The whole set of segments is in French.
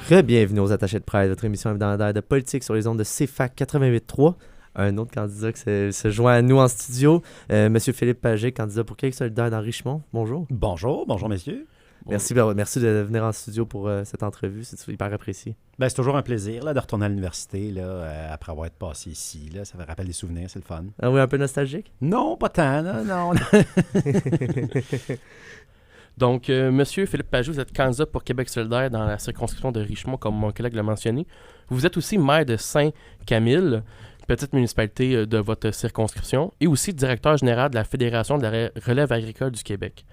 Bienvenue aux Attachés de presse, votre émission hebdomadaire de politique sur les ondes de CFAC 88.3. Un autre candidat qui se joint à nous en studio, Monsieur Philippe Pagé, candidat pour Québec solidaire dans Richemont. Bonjour. Bonjour messieurs. Merci de venir en studio pour cette entrevue, c'est hyper apprécié. C'est toujours un plaisir là, de retourner à l'université là, après avoir été passé ici. Là. Ça me rappelle des souvenirs, c'est le fun. Ah oui, un peu nostalgique? Non, pas tant, là, non. Donc, Monsieur Philippe Pagé, vous êtes candidat pour Québec solidaire dans la circonscription de Richemont, comme mon collègue l'a mentionné. Vous êtes aussi maire de Saint-Camille, petite municipalité de votre circonscription, et aussi directeur général de la Fédération de la relève agricole du Québec.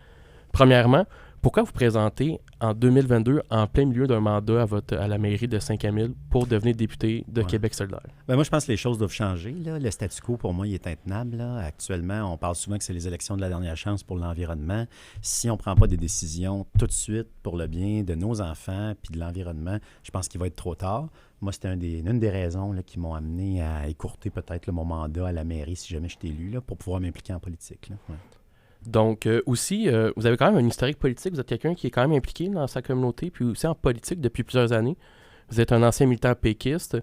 Premièrement, pourquoi vous présentez en 2022 en plein milieu d'un mandat à la mairie de Saint-Camille pour devenir député de Québec solidaire? Moi, je pense que les choses doivent changer. Là. Le statu quo, pour moi, il est intenable. Là. Actuellement, on parle souvent que c'est les élections de la dernière chance pour l'environnement. Si on ne prend pas des décisions tout de suite pour le bien de nos enfants puis de l'environnement, je pense qu'il va être trop tard. Moi, c'était une des raisons là, qui m'ont amené à écourter peut-être mon mandat à la mairie si jamais j'étais élu, là, pour pouvoir m'impliquer en politique. Là. Ouais. Donc, aussi, vous avez quand même un historique politique. Vous êtes quelqu'un qui est quand même impliqué dans sa communauté, puis aussi en politique depuis plusieurs années. Vous êtes un ancien militant péquiste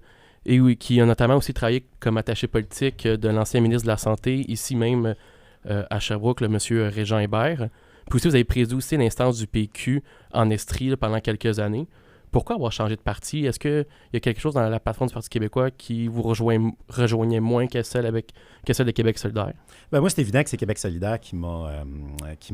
et qui a notamment aussi travaillé comme attaché politique de l'ancien ministre de la Santé, ici même à Sherbrooke, le monsieur Régent Hébert. Puis aussi, vous avez présidé aussi l'instance du PQ en Estrie là, pendant quelques années. Pourquoi avoir changé de parti? Est-ce qu'il y a quelque chose dans la plateforme du Parti québécois qui vous rejoignait moins que celle de Québec solidaire? Moi, c'est évident que c'est Québec solidaire qui m'a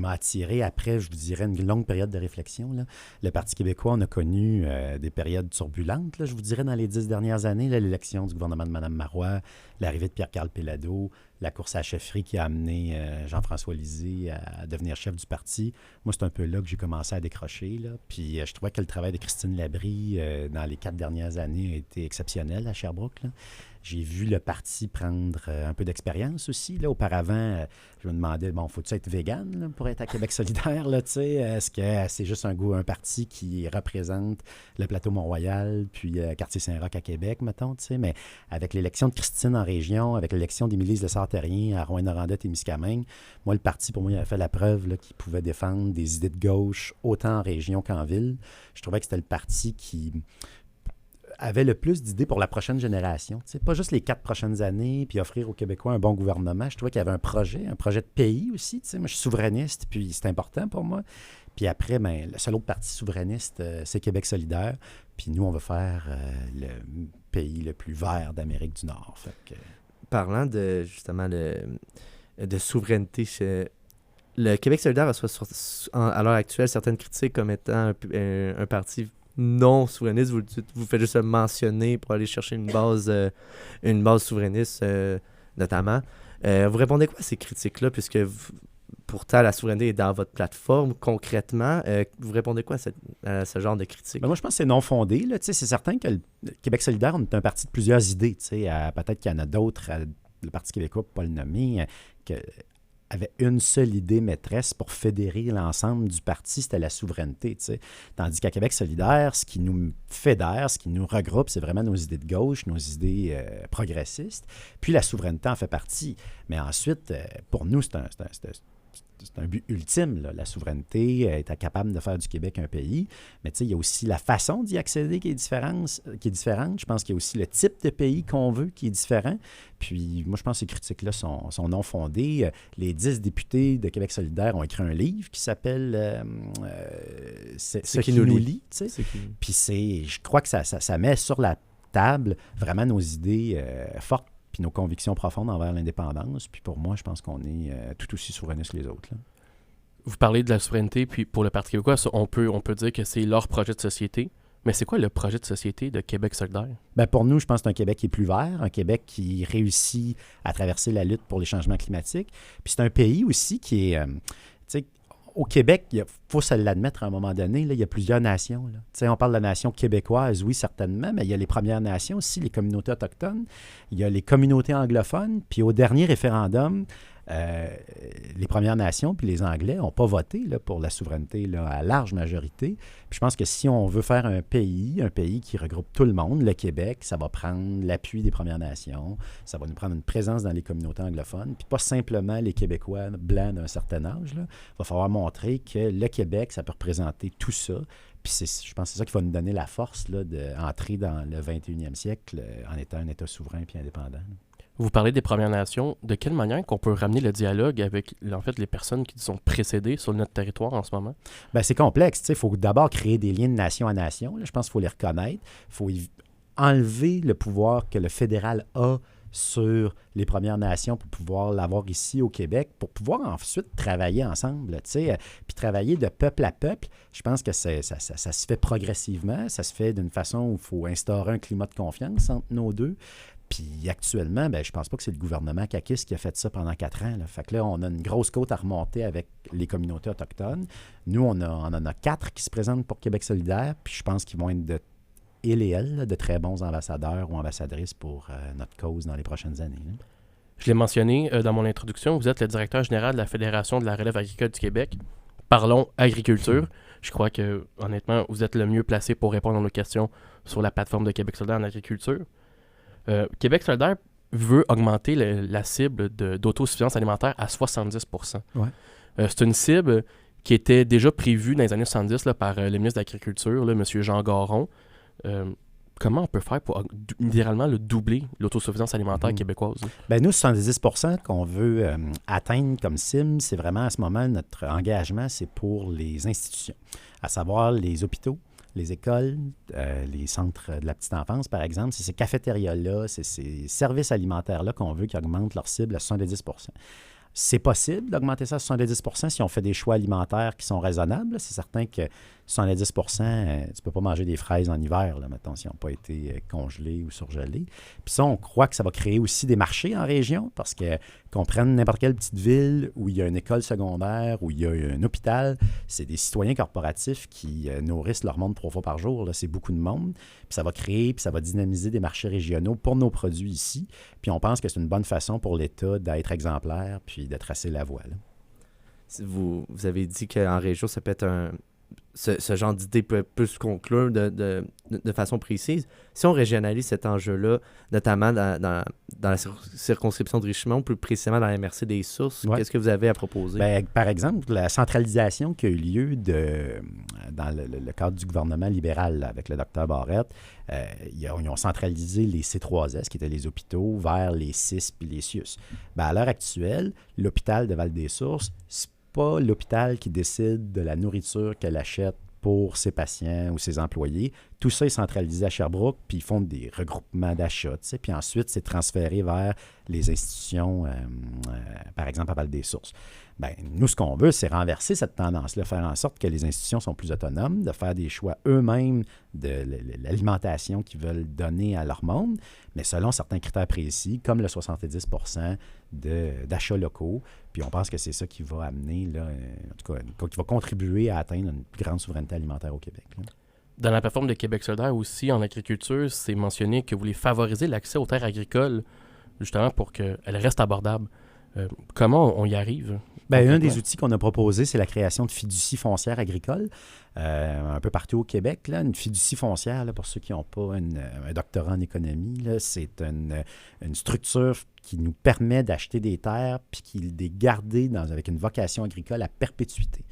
attiré après, je vous dirais, une longue période de réflexion. Là. Le Parti québécois, on a connu des périodes turbulentes, là, je vous dirais, dans les 10 dernières années. Là, l'élection du gouvernement de Mme Marois, l'arrivée de Pierre-Carl Péladeau, la course à la chefferie qui a amené Jean-François Lisée à devenir chef du parti. Moi, c'est un peu là que j'ai commencé à décrocher. Là. Puis je trouvais que le travail de Christine Labrie dans les 4 dernières années a été exceptionnel à Sherbrooke. Là. J'ai vu le parti prendre un peu d'expérience aussi. Là. Auparavant, je me demandais, faut-tu être vegan là, pour être à Québec solidaire? Là, est-ce que c'est juste un parti qui représente le plateau Mont-Royal, puis quartier Saint-Roch à Québec, mettons? Mais avec l'élection de Christine en région, avec l'élection d'Émilie Lessard-Terrien à Rouyn-Noranda-Témiscamingue, moi, le parti, pour moi, il avait fait la preuve là, qu'il pouvait défendre des idées de gauche autant en région qu'en ville. Je trouvais que c'était le parti qui avait le plus d'idées pour la prochaine génération. T'sais, pas juste les 4 prochaines années, puis offrir aux Québécois un bon gouvernement. Je trouvais qu'il y avait un projet de pays aussi. T'sais. Moi, je suis souverainiste, puis c'est important pour moi. Puis après, le seul autre parti souverainiste, c'est Québec solidaire. Puis nous, on va faire le pays le plus vert d'Amérique du Nord. Fait que... Parlant de, justement, de souveraineté, le Québec solidaire reçoit à l'heure actuelle certaines critiques comme étant un parti non souverainiste. Vous faites juste mentionner pour aller chercher une base souverainiste, notamment. Vous répondez quoi à ces critiques-là, puisque pourtant la souveraineté est dans votre plateforme, concrètement? Vous répondez quoi à ce genre de critiques? Moi, je pense que c'est non fondé. Là. C'est certain que le Québec solidaire, on est un parti de plusieurs idées. Peut-être qu'il y en a d'autres, le Parti québécois, pour ne pas le nommer, avait une seule idée maîtresse pour fédérer l'ensemble du parti, c'était la souveraineté. T'sais. Tandis qu'à Québec solidaire, ce qui nous fédère, ce qui nous regroupe, c'est vraiment nos idées de gauche, nos idées progressistes. Puis la souveraineté en fait partie. Mais ensuite, pour nous, c'est un but ultime, là. La souveraineté, être capable de faire du Québec un pays. Mais il y a aussi la façon d'y accéder qui est différente. Je pense qu'il y a aussi le type de pays qu'on veut qui est différent. Puis moi, je pense que ces critiques-là sont non fondées. Les 10 députés de Québec solidaire ont écrit un livre qui s'appelle Ce qui nous lie. Puis je crois que ça met sur la table vraiment nos idées fortes puis nos convictions profondes envers l'indépendance. Puis pour moi, je pense qu'on est tout aussi souverainiste que les autres. Là. Vous parlez de la souveraineté, puis pour le Parti québécois, on peut dire que c'est leur projet de société. Mais c'est quoi le projet de société de Québec solidaire? Pour nous, je pense que c'est un Québec qui est plus vert, un Québec qui réussit à traverser la lutte pour les changements climatiques. Puis c'est un pays aussi qui est... au Québec, il faut se l'admettre à un moment donné, là, il y a plusieurs nations. Là. On parle de la nation québécoise, oui, certainement, mais il y a les Premières Nations aussi, les communautés autochtones, il y a les communautés anglophones, puis au dernier référendum, les Premières Nations puis les Anglais n'ont pas voté là, pour la souveraineté là, à large majorité. Puis je pense que si on veut faire un pays qui regroupe tout le monde, le Québec, ça va prendre l'appui des Premières Nations, ça va nous prendre une présence dans les communautés anglophones, puis pas simplement les Québécois blancs d'un certain âge. Là. Il va falloir montrer que le Québec, ça peut représenter tout ça. Puis je pense que c'est ça qui va nous donner la force là, d'entrer dans le 21e siècle en étant un État souverain et indépendant. Vous parlez des Premières Nations. De quelle manière qu'on peut ramener le dialogue avec en fait, les personnes qui sont précédées sur notre territoire en ce moment? Bien, c'est complexe. Il faut d'abord créer des liens de nation à nation. Là. Je pense qu'il faut les reconnaître. Il faut enlever le pouvoir que le fédéral a sur les Premières Nations pour pouvoir l'avoir ici au Québec, pour pouvoir ensuite travailler ensemble, puis travailler de peuple à peuple. Je pense que ça se fait progressivement, ça se fait d'une façon où il faut instaurer un climat de confiance entre nos deux. Puis actuellement, je pense pas que c'est le gouvernement caquiste qui a fait ça pendant 4 ans. Là. Fait que là, on a une grosse côte à remonter avec les communautés autochtones. Nous, on en a 4 qui se présentent pour Québec solidaire, puis je pense qu'ils vont être de très bons ambassadeurs ou ambassadrices pour notre cause dans les prochaines années. Là. Je l'ai mentionné dans mon introduction, vous êtes le directeur général de la Fédération de la relève agricole du Québec. Parlons agriculture. Je crois que, honnêtement, vous êtes le mieux placé pour répondre à nos questions sur la plateforme de Québec solidaire en agriculture. Québec solidaire veut augmenter la cible d'autosuffisance alimentaire à 70%. Ouais. C'est une cible qui était déjà prévue dans les années 70 là, par le ministre de l'Agriculture, là, M. Jean Garon. Comment on peut faire pour littéralement doubler l'autosuffisance alimentaire québécoise? Bien, nous, 70% qu'on veut atteindre comme cible, c'est vraiment à ce moment, notre engagement, c'est pour les institutions, à savoir les hôpitaux, les écoles, les centres de la petite enfance, par exemple. C'est ces cafétérias-là, c'est ces services alimentaires-là qu'on veut qui augmentent leur cible à 70%. C'est possible d'augmenter ça à 70% si on fait des choix alimentaires qui sont raisonnables. C'est certain que 70%, tu ne peux pas manger des fraises en hiver, là, mettons, si elles n'ont pas été congelées ou surgelées. Puis ça, on croit que ça va créer aussi des marchés en région parce que qu'on prenne n'importe quelle petite ville où il y a une école secondaire, où il y a un hôpital, c'est des citoyens corporatifs qui nourrissent leur monde 3 fois par jour. Là, c'est beaucoup de monde. Puis ça va créer, puis ça va dynamiser des marchés régionaux pour nos produits ici. Puis on pense que c'est une bonne façon pour l'État d'être exemplaire puis de tracer la voie. Là. Vous avez dit qu'en région, ça peut être ce genre d'idée peut se conclure de façon précise. Si on régionalise cet enjeu-là, notamment dans la circonscription de Richemont, plus précisément dans la MRC des Sources, qu'est-ce que vous avez à proposer? Bien, par exemple, la centralisation qui a eu lieu dans le cadre du gouvernement libéral là, avec le Dr Barrette, ils ont centralisé les C3S, qui étaient les hôpitaux, vers les CIS puis les CIUS. Bien, à l'heure actuelle, l'hôpital de Val-des-Sources, c'est pas l'hôpital qui décide de la nourriture qu'elle achète pour ses patients ou ses employés. Tout ça est centralisé à Sherbrooke, puis ils font des regroupements d'achats. Puis ensuite, c'est transféré vers les institutions, par exemple à Val-des-Sources. Bien, nous, ce qu'on veut, c'est renverser cette tendance-là, faire en sorte que les institutions sont plus autonomes, de faire des choix eux-mêmes de l'alimentation qu'ils veulent donner à leur monde, mais selon certains critères précis, comme le 70% d'achats locaux. Puis on pense que c'est ça qui va amener, là, en tout cas, qui va contribuer à atteindre une plus grande souveraineté alimentaire au Québec. Là. Dans la plateforme de Québec solidaire aussi, en agriculture, c'est mentionné que vous voulez favoriser l'accès aux terres agricoles, justement pour qu'elles restent abordables. Comment on y arrive? Bien, un des outils qu'on a proposé, c'est la création de fiducies foncières agricoles, un peu partout au Québec. Là. Une fiducie foncière, là, pour ceux qui n'ont pas un doctorat en économie, là, c'est une structure qui nous permet d'acheter des terres puis de les garder avec une vocation agricole à perpétuité.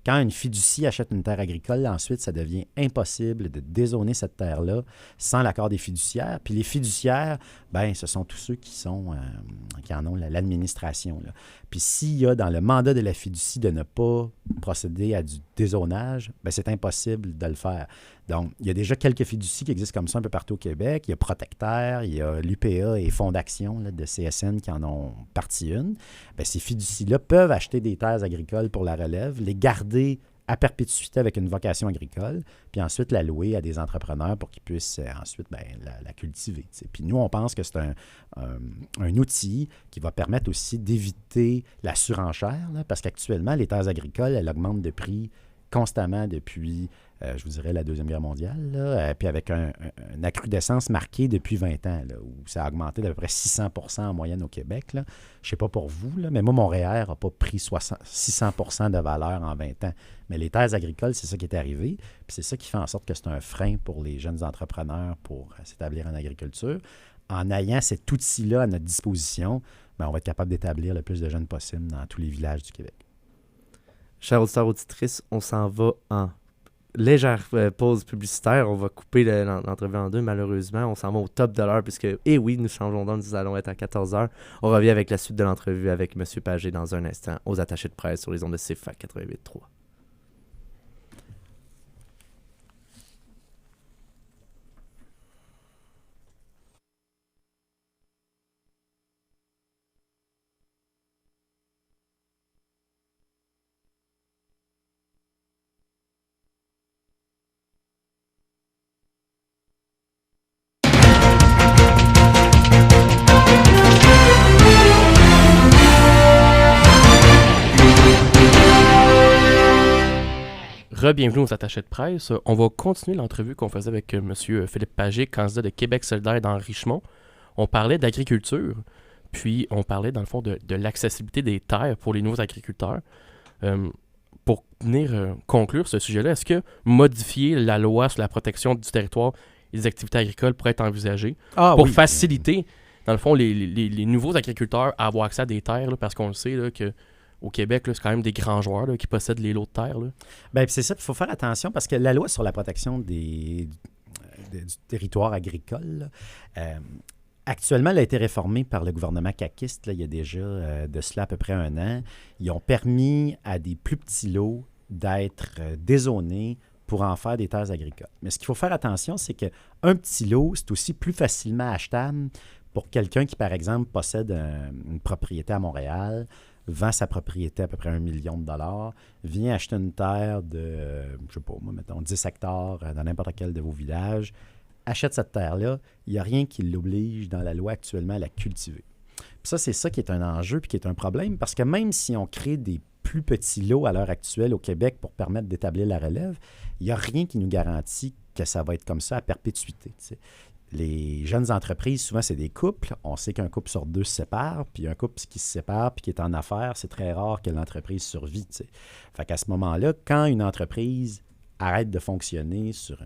Quand une fiducie achète une terre agricole, ensuite, ça devient impossible de dézoner cette terre-là sans l'accord des fiduciaires. Puis les fiduciaires, bien, ce sont tous ceux qui en ont l'administration. Là. Puis s'il y a dans le mandat de la fiducie de ne pas procéder à du dézonage, bien, c'est impossible de le faire. Donc, il y a déjà quelques fiducies qui existent comme ça un peu partout au Québec. Il y a Protectaire, il y a l'UPA et Fonds d'action là, de CSN qui en ont partie une. Bien, ces fiducies-là peuvent acheter des terres agricoles pour la relève, les garder à perpétuité avec une vocation agricole, puis ensuite la louer à des entrepreneurs pour qu'ils puissent ensuite la cultiver. T'sais. Puis nous, on pense que c'est un outil qui va permettre aussi d'éviter la surenchère, là, parce qu'actuellement, les terres agricoles, elles augmentent de prix constamment depuis, je vous dirais, la Deuxième Guerre mondiale, là, puis avec une accrudescence marquée depuis 20 ans, là, où ça a augmenté d'à peu près 600 % en moyenne au Québec. Là. Je ne sais pas pour vous, là, mais moi, mon REER n'a pas pris 600 % de valeur en 20 ans. Mais les terres agricoles, c'est ça qui est arrivé, puis c'est ça qui fait en sorte que c'est un frein pour les jeunes entrepreneurs pour s'établir en agriculture. En ayant cet outil-là à notre disposition, on va être capable d'établir le plus de jeunes possible dans tous les villages du Québec. Chers auditeurs, auditrices, on s'en va en légère pause publicitaire. On va couper l'entrevue en deux, malheureusement. On s'en va au top de l'heure, puisque, oui, nous changeons d'heure, nous allons être à 14h. On revient avec la suite de l'entrevue avec M. Pagé dans un instant, aux attachés de presse sur les ondes de CFAC 88.3. Bienvenue aux attachés de presse. On va continuer l'entrevue qu'on faisait avec M. Philippe Pagé, candidat de Québec solidaire dans Richemont. On parlait d'agriculture, puis on parlait dans le fond de l'accessibilité des terres pour les nouveaux agriculteurs. Pour venir conclure ce sujet-là, est-ce que modifier la loi sur la protection du territoire et des activités agricoles pourrait être envisagé pour faciliter, dans le fond, les nouveaux agriculteurs à avoir accès à des terres, là, parce qu'on le sait là, que au Québec, là, c'est quand même des grands joueurs là, qui possèdent les lots de terre. Là. Bien, c'est ça, il faut faire attention parce que la loi sur la protection du territoire agricole, actuellement, elle a été réformée par le gouvernement caquiste, là, il y a déjà de cela à peu près 1 an. Ils ont permis à des plus petits lots d'être dézonés pour en faire des terres agricoles. Mais ce qu'il faut faire attention, c'est qu'un petit lot, c'est aussi plus facilement achetable pour quelqu'un qui, par exemple, possède une propriété à Montréal, vend sa propriété à peu près 1 million de dollars, vient acheter une terre de, je sais pas, moi, mettons 10 hectares dans n'importe quel de vos villages, achète cette terre-là, il n'y a rien qui l'oblige dans la loi actuellement à la cultiver. Puis ça, c'est ça qui est un enjeu puis qui est un problème, parce que même si on crée des plus petits lots à l'heure actuelle au Québec pour permettre d'établir la relève, il n'y a rien qui nous garantit que ça va être comme ça à perpétuité. T'sais. Les jeunes entreprises, souvent, c'est des couples. On sait qu'un couple sur 2 se sépare, puis un couple qui se sépare puis qui est en affaires, c'est très rare que l'entreprise survit. T'sais. Fait qu'à ce moment-là, quand une entreprise arrête de fonctionner sur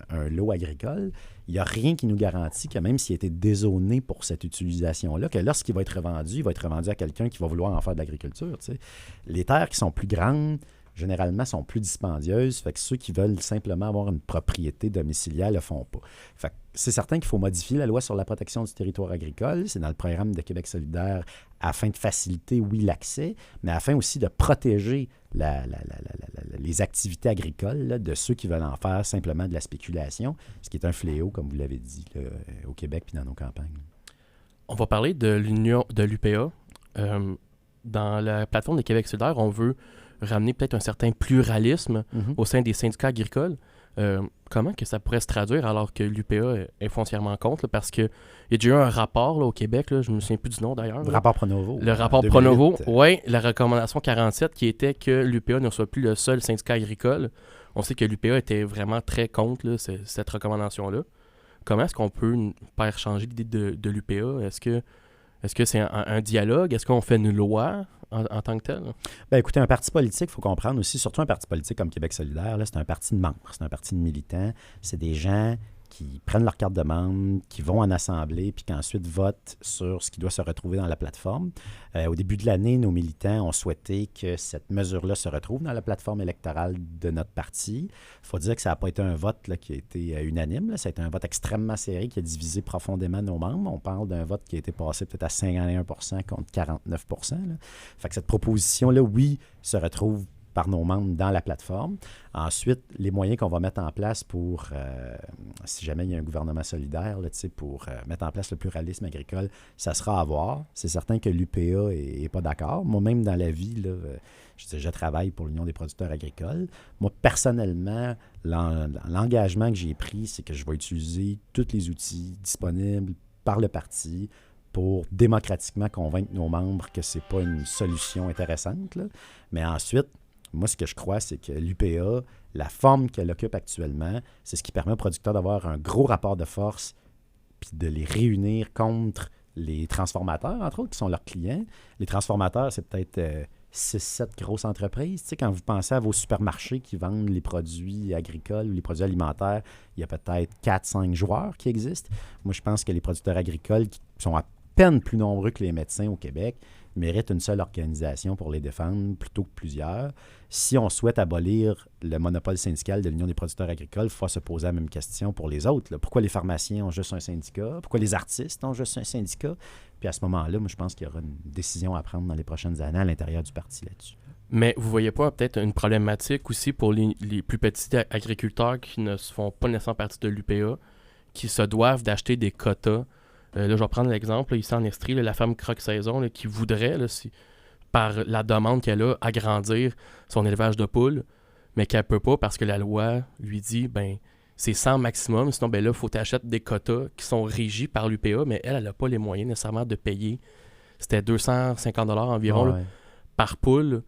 un lot agricole, il n'y a rien qui nous garantit que même s'il a été dézoné pour cette utilisation-là, que lorsqu'il va être revendu, il va être revendu à quelqu'un qui va vouloir en faire de l'agriculture. T'sais. Les terres qui sont plus grandes, généralement, sont plus dispendieuses. Fait que ceux qui veulent simplement avoir une propriété domiciliaire ne le font pas. Fait que c'est certain qu'il faut modifier la loi sur la protection du territoire agricole. C'est dans le programme de Québec solidaire afin de faciliter, oui, l'accès, mais afin aussi de protéger les activités agricoles là, de ceux qui veulent en faire simplement de la spéculation, ce qui est un fléau, comme vous l'avez dit, là, au Québec puis dans nos campagnes. On va parler de l'UPA. Dans la plateforme de Québec solidaire, on veut ramener peut-être un certain pluralisme au sein des syndicats agricoles. Comment que ça pourrait se traduire alors que l'UPA est foncièrement contre? Là, parce qu'il y a déjà eu un rapport là, au Québec, là, je ne me souviens plus du nom d'ailleurs. Le rapport Pronovo. Le rapport Pronovo, oui, la recommandation 47 qui était que l'UPA ne soit plus le seul syndicat agricole. On sait que l'UPA était vraiment très contre là, cette recommandation-là. Comment est-ce qu'on peut faire changer l'idée de l'UPA? Est-ce que c'est un dialogue? Est-ce qu'on fait une loi en tant que tel? Bien, écoutez, un parti politique, il faut comprendre aussi, surtout un parti politique comme Québec solidaire, là, c'est un parti de membres, c'est un parti de militants. C'est des gens qui prennent leur carte de membre, qui vont en assemblée, puis qui ensuite votent sur ce qui doit se retrouver dans la plateforme. Au début de l'année, nos militants ont souhaité que cette mesure-là se retrouve dans la plateforme électorale de notre parti. Il faut dire que ça n'a pas été un vote là, qui a été unanime. Là. Ça a été un vote extrêmement serré qui a divisé profondément nos membres. On parle d'un vote qui a été passé peut-être à 51% contre 49%. Là. Fait que cette proposition-là, oui, se retrouve par nos membres dans la plateforme. Ensuite, les moyens qu'on va mettre en place pour, si jamais il y a un gouvernement solidaire, là, pour mettre en place le pluralisme agricole, ça sera à voir. C'est certain que l'UPA n'est pas d'accord. Moi-même, dans la vie, là, je travaille pour l'Union des producteurs agricoles. Moi, personnellement, l'engagement que j'ai pris, c'est que je vais utiliser tous les outils disponibles par le parti pour démocratiquement convaincre nos membres que ce n'est pas une solution intéressante. Là. Mais ensuite, Moi, ce que je crois, c'est que l'UPA, la forme qu'elle occupe actuellement, c'est ce qui permet aux producteurs d'avoir un gros rapport de force puis de les réunir contre les transformateurs, entre autres, qui sont leurs clients. Les transformateurs, c'est peut-être 6-7 grosses entreprises. Tu sais, quand vous pensez à vos supermarchés qui vendent les produits agricoles ou les produits alimentaires, il y a peut-être 4-5 joueurs qui existent. Moi, je pense que les producteurs agricoles, qui sont à peine plus nombreux que les médecins au Québec, méritent une seule organisation pour les défendre plutôt que plusieurs. Si on souhaite abolir le monopole syndical de l'Union des producteurs agricoles, il faut se poser la même question pour les autres, là. Pourquoi les pharmaciens ont juste un syndicat? Pourquoi les artistes ont juste un syndicat? Puis à ce moment-là, moi, je pense qu'il y aura une décision à prendre dans les prochaines années à l'intérieur du parti là-dessus. Mais vous voyez pas peut-être une problématique aussi pour les plus petits agriculteurs qui ne se font pas nécessairement partie de l'UPA, qui se doivent d'acheter des quotas. Là, je vais prendre l'exemple, là, ici en Estrie, là, la ferme Croque-Saison là, qui voudrait, là, par la demande qu'elle a, agrandir son élevage de poules, mais qu'elle peut pas parce que la loi lui dit, c'est 100 maximum, sinon, là, il faut t'acheter des quotas qui sont régis par l'UPA, mais elle n'a pas les moyens nécessairement de payer. C'était 250 $ environ là, par poule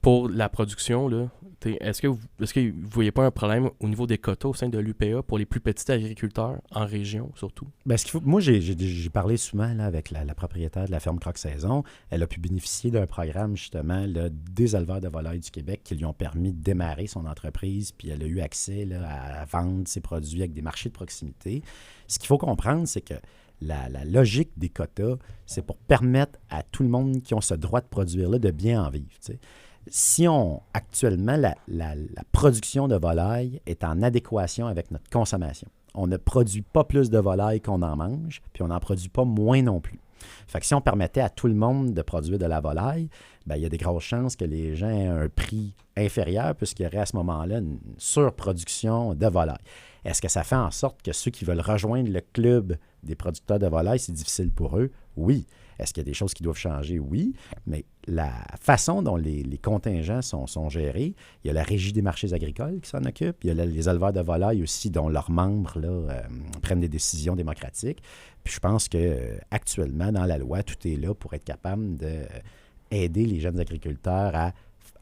pour la production. Là. Est-ce que vous ne voyez pas un problème au niveau des quotas au sein de l'UPA pour les plus petits agriculteurs en région, surtout? Ce qu'il faut, moi, j'ai parlé souvent là, avec la propriétaire de la ferme Croque-Saison. Elle a pu bénéficier d'un programme, justement, là, des éleveurs de volailles du Québec qui lui ont permis de démarrer son entreprise, puis elle a eu accès là, à vendre ses produits avec des marchés de proximité. Ce qu'il faut comprendre, c'est que la logique des quotas, c'est pour permettre à tout le monde qui ont ce droit de produire-là de bien en vivre, tu sais. Si actuellement, la production de volailles est en adéquation avec notre consommation. On ne produit pas plus de volailles qu'on en mange, puis on n'en produit pas moins non plus. Fait que si on permettait à tout le monde de produire de la volaille, il y a des grosses chances que les gens aient un prix inférieur puisqu'il y aurait à ce moment-là une surproduction de volailles. Est-ce que ça fait en sorte que ceux qui veulent rejoindre le club des producteurs de volailles, c'est difficile pour eux? Oui. Est-ce qu'il y a des choses qui doivent changer? Oui. Mais la façon dont les contingents sont gérés, il y a la Régie des marchés agricoles qui s'en occupe, il y a les éleveurs de volailles aussi dont leurs membres là, prennent des décisions démocratiques. Puis je pense qu'actuellement, dans la loi, tout est là pour être capable d'aider les jeunes agriculteurs à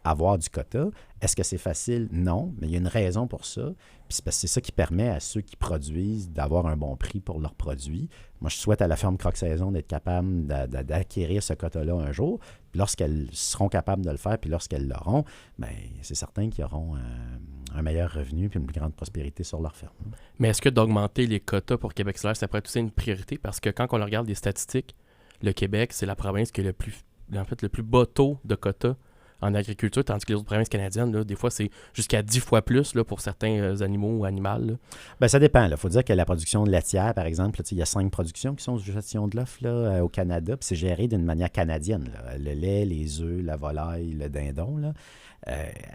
avoir du quota. Est-ce que c'est facile? Non, mais il y a une raison pour ça. Puis c'est parce que c'est ça qui permet à ceux qui produisent d'avoir un bon prix pour leurs produits. Moi, je souhaite à la ferme Croque-Saison d'être capable d'acquérir ce quota-là un jour. Puis lorsqu'elles seront capables de le faire, puis lorsqu'elles l'auront, c'est certain qu'ils auront un meilleur revenu puis une plus grande prospérité sur leur ferme. Mais est-ce que d'augmenter les quotas pour Québec solidaire, ça pourrait être aussi une priorité? Parce que quand on regarde les statistiques, le Québec, c'est la province qui a le plus bas taux de quotas en agriculture, tandis que les autres provinces canadiennes, là, des fois, c'est jusqu'à 10 fois plus là, pour certains animaux ou animaux. Ça dépend. Il faut dire que la production laitière, par exemple, il y a 5 productions qui sont sous gestion de l'offre au Canada, puis c'est géré d'une manière canadienne. Là. Le lait, les œufs, la volaille, le dindon. Là.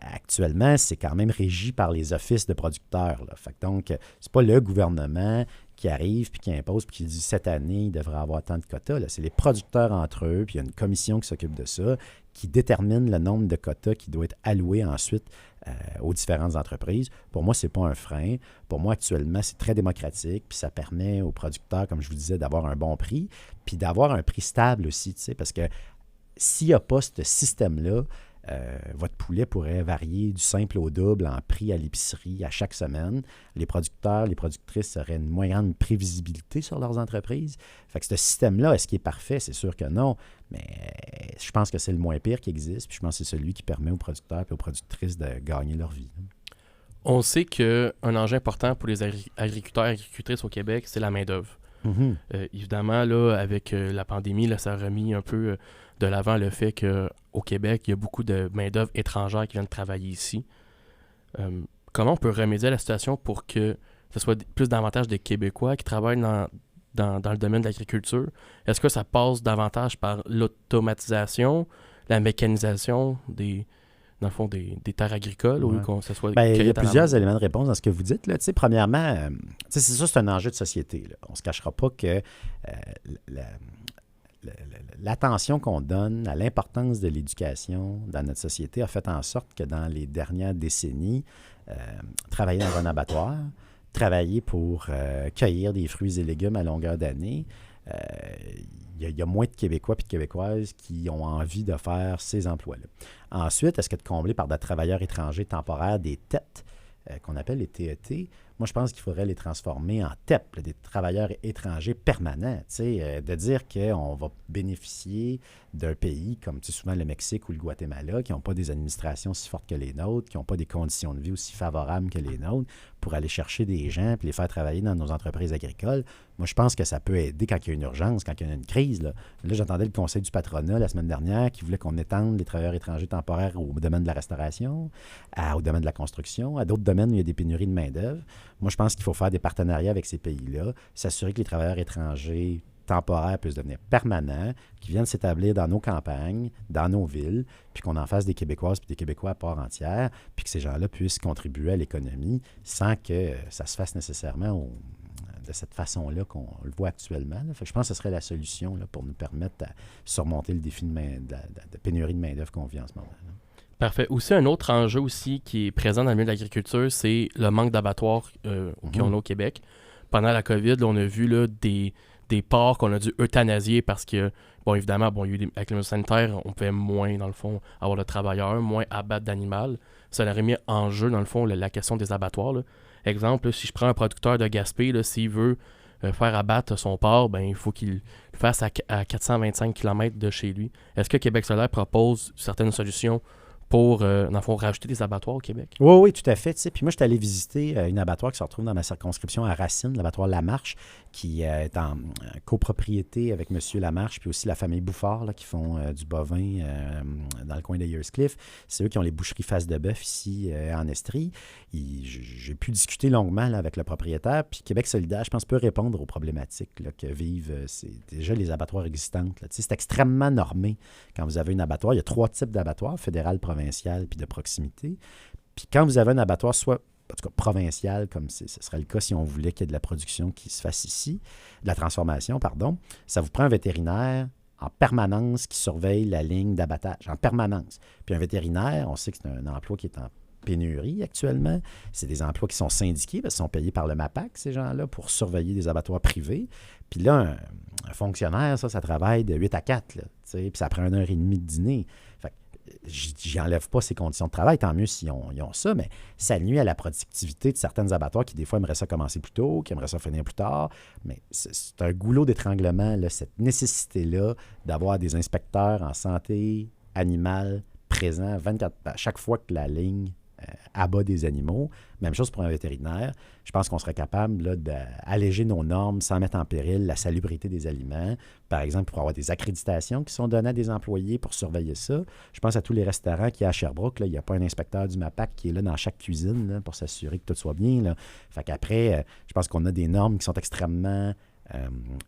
Actuellement, c'est quand même régi par les offices de producteurs. Là. Fait que donc, c'est pas le gouvernement qui arrive puis qui impose puis qui dit cette année, il devrait avoir tant de quotas. Là. C'est les producteurs entre eux, puis il y a une commission qui s'occupe de ça, qui détermine le nombre de quotas qui doit être alloué ensuite aux différentes entreprises. Pour moi, ce n'est pas un frein. Pour moi, actuellement, c'est très démocratique, puis ça permet aux producteurs, comme je vous disais, d'avoir un bon prix, puis d'avoir un prix stable aussi, tu sais, parce que s'il n'y a pas ce système-là, votre poulet pourrait varier du simple au double en prix à l'épicerie à chaque semaine. Les producteurs, les productrices auraient une moins grande prévisibilité sur leurs entreprises. Fait que ce système-là, est-ce qu'il est parfait? C'est sûr que non. Mais je pense que c'est le moins pire qui existe. Puis je pense que c'est celui qui permet aux producteurs et aux productrices de gagner leur vie. On sait qu'un enjeu important pour les agriculteurs et agricultrices au Québec, c'est la main-d'œuvre. Mm-hmm. Évidemment, là, avec la pandémie, là, ça a remis un peu de l'avant le fait qu'au Québec, il y a beaucoup de main-d'œuvre étrangère qui viennent travailler ici. Comment on peut remédier à la situation pour que ce soit plus davantage des Québécois qui travaillent dans le domaine de l'agriculture? Est-ce que ça passe davantage par l'automatisation, la mécanisation dans le fond, des terres agricoles, au lieu que ce soit... il y a plusieurs éléments de réponse dans ce que vous dites. Là. Premièrement, c'est ça, c'est un enjeu de société. Là. On ne se cachera pas que l'attention qu'on donne à l'importance de l'éducation dans notre société a fait en sorte que dans les dernières décennies, travailler dans un abattoir, travailler pour cueillir des fruits et légumes à longueur d'année, il y a moins de Québécois et de Québécoises qui ont envie de faire ces emplois-là. Ensuite, est-ce que de combler par des travailleurs étrangers temporaires des TET, qu'on appelle les TET, moi, je pense qu'il faudrait les transformer en TEP, là, des travailleurs étrangers permanents. De dire qu'on va bénéficier d'un pays comme souvent le Mexique ou le Guatemala, qui n'ont pas des administrations aussi fortes que les nôtres, qui n'ont pas des conditions de vie aussi favorables que les nôtres, pour aller chercher des gens et les faire travailler dans nos entreprises agricoles. Moi, je pense que ça peut aider quand il y a une urgence, quand il y a une crise. Là, j'entendais le conseil du patronat la semaine dernière qui voulait qu'on étende les travailleurs étrangers temporaires au domaine de la restauration, au domaine de la construction, à d'autres domaines où il y a des pénuries de main-d'œuvre. Moi, je pense qu'il faut faire des partenariats avec ces pays-là, s'assurer que les travailleurs étrangers temporaires puissent devenir permanents, qui viennent s'établir dans nos campagnes, dans nos villes, puis qu'on en fasse des Québécoises puis des Québécois à part entière, puis que ces gens-là puissent contribuer à l'économie sans que ça se fasse nécessairement de cette façon-là qu'on le voit actuellement. Fait que je pense que ce serait la solution là, pour nous permettre de surmonter le défi de pénurie de main-d'œuvre qu'on vit en ce moment. Là. Parfait. Aussi, un autre enjeu aussi qui est présent dans le milieu de l'agriculture, c'est le manque d'abattoirs qu'on a au Québec. Pendant la COVID, là, on a vu là, des porcs qu'on a dû euthanasier parce que, bon, évidemment, il y a eu avec les mesures sanitaires, on pouvait moins, dans le fond, avoir de travailleurs, moins abattre d'animal. Ça aurait mis en jeu, dans le fond, la question des abattoirs. Là. Exemple, là, si je prends un producteur de Gaspé, là, s'il veut faire abattre son porc, il faut qu'il le fasse à 425 km de chez lui. Est-ce que Québec solidaire propose certaines solutions pour, dans le fond, rajouter des abattoirs au Québec? Oui, tout à fait. Puis moi, je suis allé visiter une abattoir qui se retrouve dans ma circonscription à Racine, l'abattoir Lamarche, qui est en copropriété avec M. Lamarche, puis aussi la famille Bouffard, là, qui font du bovin dans le coin d'Ayerscliff. C'est eux qui ont les boucheries Face de Bœuf ici en Estrie. J'ai pu discuter longuement là, avec le propriétaire, puis Québec solidaire, je pense, peut répondre aux problématiques là, que vivent déjà les abattoirs existantes. Là. C'est extrêmement normé quand vous avez un abattoir. Il y a 3 types d'abattoirs, fédéral, provincial puis de proximité. Puis quand vous avez un abattoir, soit en tout cas provincial, comme ce serait le cas si on voulait qu'il y ait de la production qui se fasse ici, de la transformation, pardon, ça vous prend un vétérinaire en permanence qui surveille la ligne d'abattage, en permanence. Puis un vétérinaire, on sait que c'est un emploi qui est en pénurie actuellement. C'est des emplois qui sont syndiqués parce qu'ils sont payés par le MAPAC, ces gens-là, pour surveiller des abattoirs privés. Puis là, un fonctionnaire, ça travaille de 8 à 4, là, puis ça prend 1h30 de dîner. Fait que j'y enlève pas ces conditions de travail, tant mieux s'ils ont ça, mais ça nuit à la productivité de certaines abattoirs qui, des fois, aimeraient ça commencer plus tôt, qui aimeraient ça finir plus tard. Mais c'est un goulot d'étranglement, là, cette nécessité-là d'avoir des inspecteurs en santé animale présents 24 à chaque fois que la ligne abat des animaux. Même chose pour un vétérinaire. Je pense qu'on serait capable là, d'alléger nos normes sans mettre en péril la salubrité des aliments. Par exemple, pour avoir des accréditations qui sont données à des employés pour surveiller ça. Je pense à tous les restaurants qu'il y a à Sherbrooke. Là, il n'y a pas un inspecteur du MAPAC qui est là dans chaque cuisine là, pour s'assurer que tout soit bien. Là. Fait qu'après, je pense qu'on a des normes qui sont extrêmement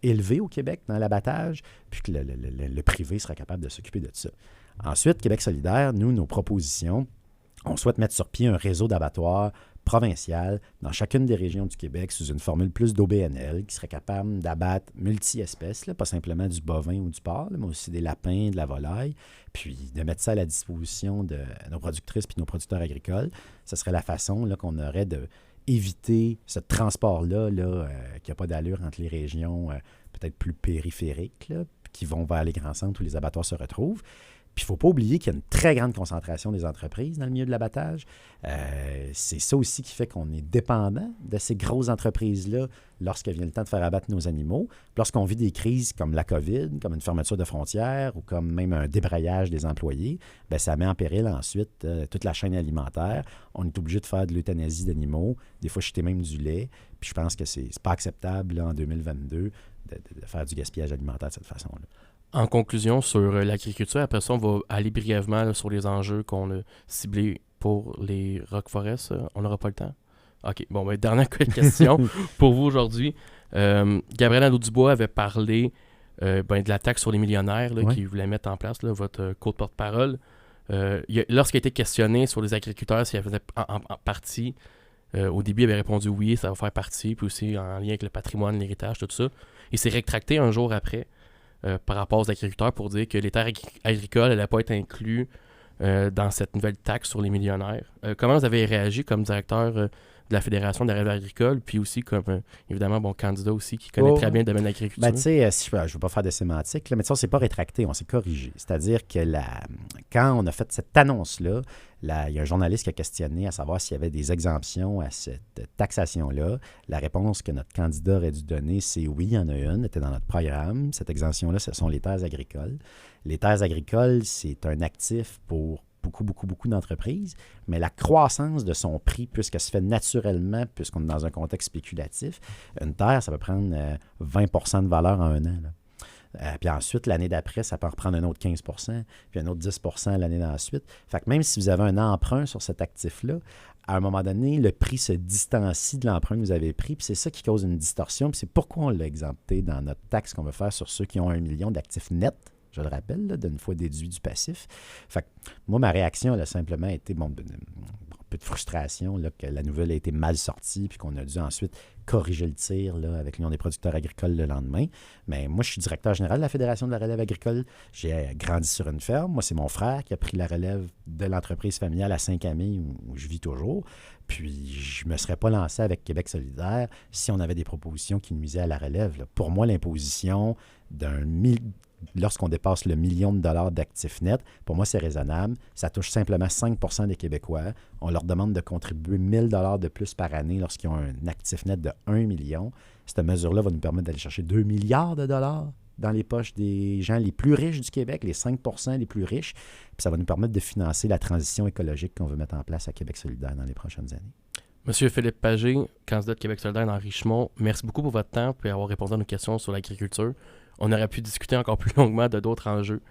élevées au Québec dans l'abattage, puis que le privé sera capable de s'occuper de ça. Ensuite, Québec solidaire, nous, nos propositions, on souhaite mettre sur pied un réseau d'abattoirs provincial dans chacune des régions du Québec sous une formule plus d'OBNL qui serait capable d'abattre multi-espèces, là, pas simplement du bovin ou du porc, là, mais aussi des lapins, de la volaille, puis de mettre ça à la disposition de nos productrices puis nos producteurs agricoles. Ce serait la façon là, qu'on aurait d'éviter ce transport-là qui n'a pas d'allure entre les régions peut-être plus périphériques, là, qui vont vers les grands centres où les abattoirs se retrouvent. Puis il ne faut pas oublier qu'il y a une très grande concentration des entreprises dans le milieu de l'abattage. C'est ça aussi qui fait qu'on est dépendant de ces grosses entreprises-là lorsqu'il vient le temps de faire abattre nos animaux. Lorsqu'on vit des crises comme la COVID, comme une fermeture de frontières ou comme même un débrayage des employés, bien, ça met en péril ensuite toute la chaîne alimentaire. On est obligé de faire de l'euthanasie d'animaux, des fois jeter même du lait. Puis je pense que c'est pas acceptable là, en 2022 de faire du gaspillage alimentaire de cette façon-là. En conclusion sur l'agriculture, après ça, on va aller brièvement là, sur les enjeux qu'on a ciblés pour les Rock Forests. On n'aura pas le temps? OK. Bon, dernière question pour vous aujourd'hui. Gabriel Nadeau-Dubois avait parlé de la taxe sur les millionnaires là, qu'il voulait mettre en place, là, votre co-porte-parole. Lorsqu'il a été questionné sur les agriculteurs, s'il faisait en partie, au début, il avait répondu oui, ça va faire partie, puis aussi en lien avec le patrimoine, l'héritage, tout ça. Il s'est rétracté un jour après. Par rapport aux agriculteurs pour dire que les terres agricoles n'allaient pas être incluses dans cette nouvelle taxe sur les millionnaires. Comment vous avez réagi comme directeur de la Fédération de la relève agricole, puis aussi comme, évidemment, candidat aussi qui connaît très bien le domaine de l'agriculture. Ben, tu sais, je ne veux pas faire de sémantique, là, mais on ne s'est pas rétracté, on s'est corrigé. C'est-à-dire que quand on a fait cette annonce-là, il y a un journaliste qui a questionné à savoir s'il y avait des exemptions à cette taxation-là. La réponse que notre candidat aurait dû donner, c'est oui, il y en a une, était dans notre programme. Cette exemption-là, ce sont les terres agricoles. Les terres agricoles, c'est un actif pour beaucoup d'entreprises, mais la croissance de son prix, puisque ça se fait naturellement, puisqu'on est dans un contexte spéculatif, une terre, ça peut prendre 20 % de valeur en un an, là. Puis ensuite, l'année d'après, ça peut en reprendre un autre 15 % puis un autre 10 % l'année d'ensuite. Fait que même si vous avez un emprunt sur cet actif-là, à un moment donné, le prix se distancie de l'emprunt que vous avez pris, puis c'est ça qui cause une distorsion, puis c'est pourquoi on l'a exempté dans notre taxe qu'on veut faire sur ceux qui ont 1 million d'actifs nets, je le rappelle, là, d'une fois déduit du passif. Fait que moi, ma réaction, elle a simplement été un peu de frustration là, que la nouvelle a été mal sortie puis qu'on a dû ensuite corriger le tir là, avec l'Union des producteurs agricoles le lendemain. Mais moi, je suis directeur général de la Fédération de la relève agricole. J'ai grandi sur une ferme. Moi, c'est mon frère qui a pris la relève de l'entreprise familiale à Saint-Camille où je vis toujours. Puis, je ne me serais pas lancé avec Québec solidaire si on avait des propositions qui nuisaient à la relève, là. Pour moi, l'imposition lorsqu'on dépasse le $1 million d'actifs nets, pour moi, c'est raisonnable. Ça touche simplement 5 % des Québécois. On leur demande de contribuer $1 000 de plus par année lorsqu'ils ont un actif net de 1 million. Cette mesure-là va nous permettre d'aller chercher 2 milliards de dollars dans les poches des gens les plus riches du Québec, les 5 % les plus riches. Puis ça va nous permettre de financer la transition écologique qu'on veut mettre en place à Québec solidaire dans les prochaines années. Monsieur Philippe Pagé, candidat de Québec solidaire dans Richemont, merci beaucoup pour votre temps et avoir répondu à nos questions sur l'agriculture. On aurait pu discuter encore plus longuement de d'autres enjeux.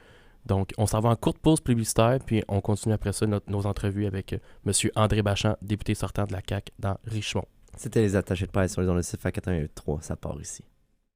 Donc, on s'en va en courte pause publicitaire, puis on continue après ça nos entrevues avec monsieur André Bachand, député sortant de la CAQ dans Richemont. C'était les attachés de presse sur les ondes de CFA 413, ça part ici.